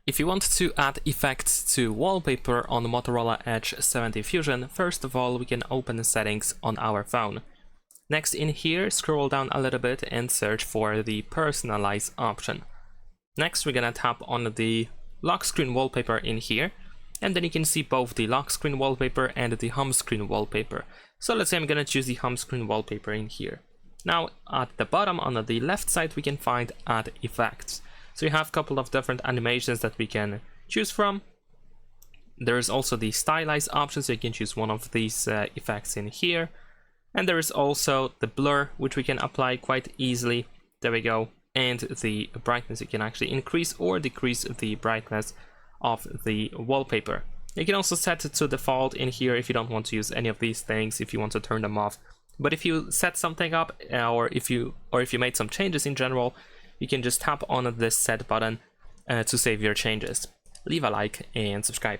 If you want to add effects to wallpaper on Motorola Edge 70 Fusion, first of all we can open the settings on our phone. Next in here, scroll down a little bit and search for the personalize option. Next we're gonna tap on the lock screen wallpaper in here, and then you can see both the lock screen wallpaper and the home screen wallpaper. So let's say I'm gonna choose the home screen wallpaper in here. Now at the bottom on the left side we can find add effects. So you have a couple of different animations that we can choose from. There is also the stylize option, so you can choose one of these effects in here. And there is also the blur, which we can apply quite easily. There we go. And the brightness, you can actually increase or decrease the brightness of the wallpaper. You can also set it to default in here if you don't want to use any of these things, if you want to turn them off. But if you set something up, or if you made some changes in general, you can just tap on this set button to save your changes. Leave a like and subscribe.